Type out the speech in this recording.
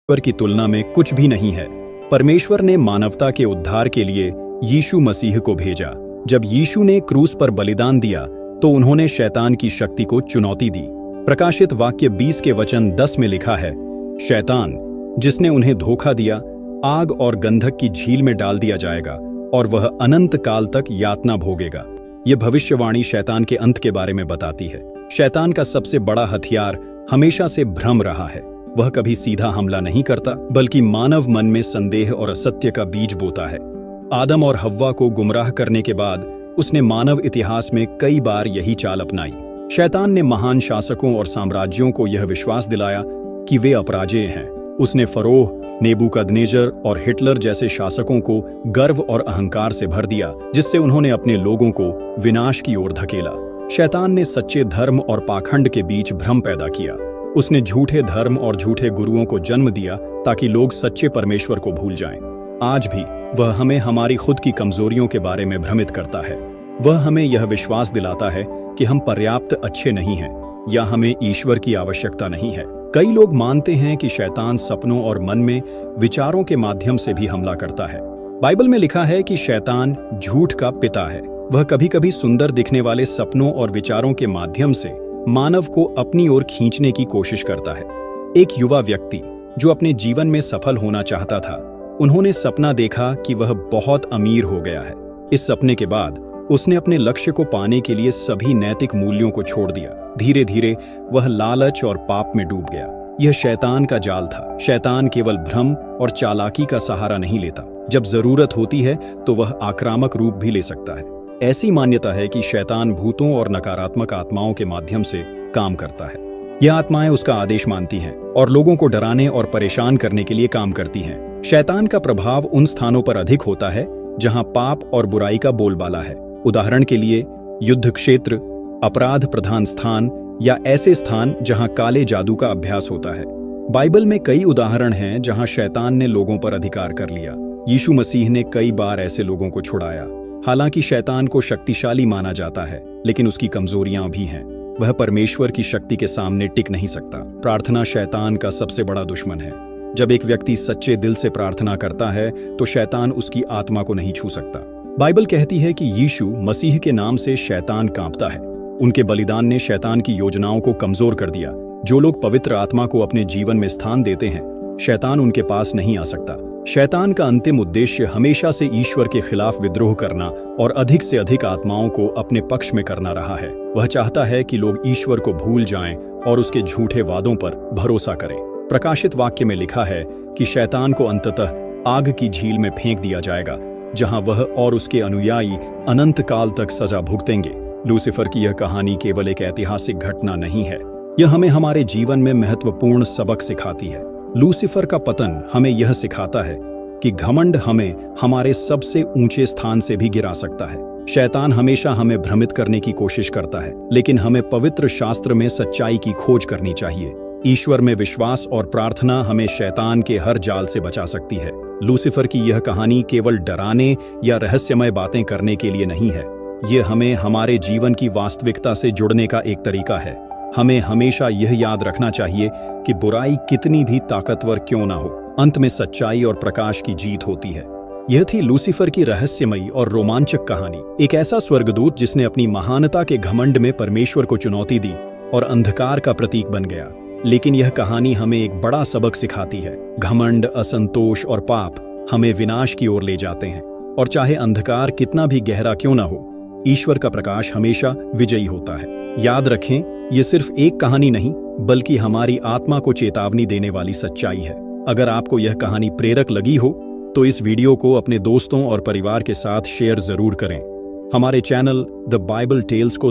ईश्वर की तुलना में कुछ भी नहीं है। परमेश्वर ने मानवता के उद्धार के लिए यीशु मसीह को भेजा। जब यीशु ने क्रूस पर बलिदान दिया तो उन्होंने शैतान की शक्ति को चुनौती दी। प्रकाशित वाक्य 20 के वचन 10 में लिखा है, शैतान जिसने उन्हें धोखा दिया आग और गंधक की झील में डाल दिया जाएगा और वह अनंत काल तक यातना भोगेगा। यह भविष्यवाणी शैतान के अंत के बारे में बताती है। शैतान का सबसे बड़ा हथियार हमेशा से भ्रम रहा है। वह कभी सीधा हमला नहीं करता, बल्कि मानव मन में संदेह और असत्य का बीज बोता है। आदम और हव्वा को गुमराह करने के बाद उसने मानव इतिहास में कई बार यही चाल अपनाई। शैतान ने महान शासकों और साम्राज्यों को यह विश्वास दिलाया कि वे अपराजेय हैं। उसने फरोह, नेबूकदनेजर और हिटलर जैसे शासकों को गर्व और अहंकार से भर दिया, जिससे उन्होंने अपने लोगों को विनाश की ओर धकेला। शैतान ने सच्चे धर्म और पाखंड के बीच भ्रम पैदा किया। उसने झूठे धर्म और झूठे गुरुओं को जन्म दिया ताकि लोग सच्चे परमेश्वर को भूल जाएं। आज भी वह हमें हमारी खुद की कमजोरियों के बारे में भ्रमित करता है। वह हमें यह विश्वास दिलाता है कि हम पर्याप्त अच्छे नहीं हैं या हमें ईश्वर की आवश्यकता नहीं है। कई लोग मानते हैं कि शैतान सपनों और मन में विचारों के माध्यम से भी हमला करता है। बाइबल में लिखा है कि शैतान झूठ का पिता है। वह कभी कभी सुंदर दिखने वाले सपनों और विचारों के माध्यम से मानव को अपनी ओर खींचने की कोशिश करता है। एक युवा व्यक्ति जो अपने जीवन में सफल होना चाहता था, उन्होंने सपना देखा कि वह बहुत अमीर हो गया है। इस सपने के बाद उसने अपने लक्ष्य को पाने के लिए सभी नैतिक मूल्यों को छोड़ दिया। धीरे धीरे वह लालच और पाप में डूब गया। यह शैतान का जाल था। शैतान केवल भ्रम और चालाकी का सहारा नहीं लेता। जब जरूरत होती है तो वह आक्रामक रूप भी ले सकता है। ऐसी मान्यता है कि शैतान भूतों और नकारात्मक आत्माओं के माध्यम से काम करता है। यह आत्माएं उसका आदेश मानती हैं और लोगों को डराने और परेशान करने के लिए काम करती हैं। शैतान का प्रभाव उन स्थानों पर अधिक होता है जहां पाप और बुराई का बोलबाला है। उदाहरण के लिए युद्ध क्षेत्र, अपराध प्रधान स्थान या ऐसे स्थान जहां काले जादू का अभ्यास होता है। बाइबल में कई उदाहरण हैं जहां शैतान ने लोगों पर अधिकार कर लिया। यीशु मसीह ने कई बार ऐसे लोगों को छुड़ाया। हालांकि शैतान को शक्तिशाली माना जाता है, लेकिन उसकी कमजोरियां भी हैं। वह परमेश्वर की शक्ति के सामने टिक नहीं सकता। प्रार्थना शैतान का सबसे बड़ा दुश्मन है। जब एक व्यक्ति सच्चे दिल से प्रार्थना करता है तो शैतान उसकी आत्मा को नहीं छू सकता। बाइबल कहती है कि यीशु मसीह के नाम से शैतान कांपता है। उनके बलिदान ने शैतान की योजनाओं को कमजोर कर दिया। जो लोग पवित्र आत्मा को अपने जीवन में स्थान देते हैं, शैतान उनके पास नहीं आ सकता। शैतान का अंतिम उद्देश्य हमेशा से ईश्वर के खिलाफ विद्रोह करना और अधिक से अधिक आत्माओं को अपने पक्ष में करना रहा है। वह चाहता है कि लोग ईश्वर को भूल जाएं और उसके झूठे वादों पर भरोसा करें। प्रकाशित वाक्य में लिखा है कि शैतान को अंततः आग की झील में फेंक दिया जाएगा, जहां वह और उसके अनुयायी अनंत काल तक सजा भुगतेंगे। लूसीफर की यह कहानी केवल एक ऐतिहासिक घटना नहीं है, यह हमें हमारे जीवन में महत्वपूर्ण सबक सिखाती है। लूसीफर का पतन हमें यह सिखाता है कि घमंड हमें हमारे सबसे ऊंचे स्थान से भी गिरा सकता है। शैतान हमेशा हमें भ्रमित करने की कोशिश करता है, लेकिन हमें पवित्र शास्त्र में सच्चाई की खोज करनी चाहिए। ईश्वर में विश्वास और प्रार्थना हमें शैतान के हर जाल से बचा सकती है। लूसीफर की यह कहानी केवल डराने या रहस्यमय बातें करने के लिए नहीं है। यह हमें हमारे जीवन की वास्तविकता से जुड़ने का एक तरीका है। हमें हमेशा यह याद रखना चाहिए कि बुराई कितनी भी ताकतवर क्यों ना हो, अंत में सच्चाई और प्रकाश की जीत होती है। यह थी लूसीफर की रहस्यमयी और रोमांचक कहानी। एक ऐसा स्वर्गदूत जिसने अपनी महानता के घमंड में परमेश्वर को चुनौती दी और अंधकार का प्रतीक बन गया। लेकिन यह कहानी हमें एक बड़ा सबक सिखाती है। घमंड, असंतोष और पाप हमें विनाश की ओर ले जाते हैं, और चाहे अंधकार कितना भी गहरा क्यों ना हो, ईश्वर का प्रकाश हमेशा विजयी होता है। याद रखें, ये सिर्फ एक कहानी नहीं, बल्कि हमारी आत्मा को चेतावनी देने वाली सच्चाई है। अगर आपको यह कहानी प्रेरक लगी हो तो इस वीडियो को अपने दोस्तों और परिवार के साथ शेयर जरूर करें। हमारे चैनल द बाइबल टेल्स को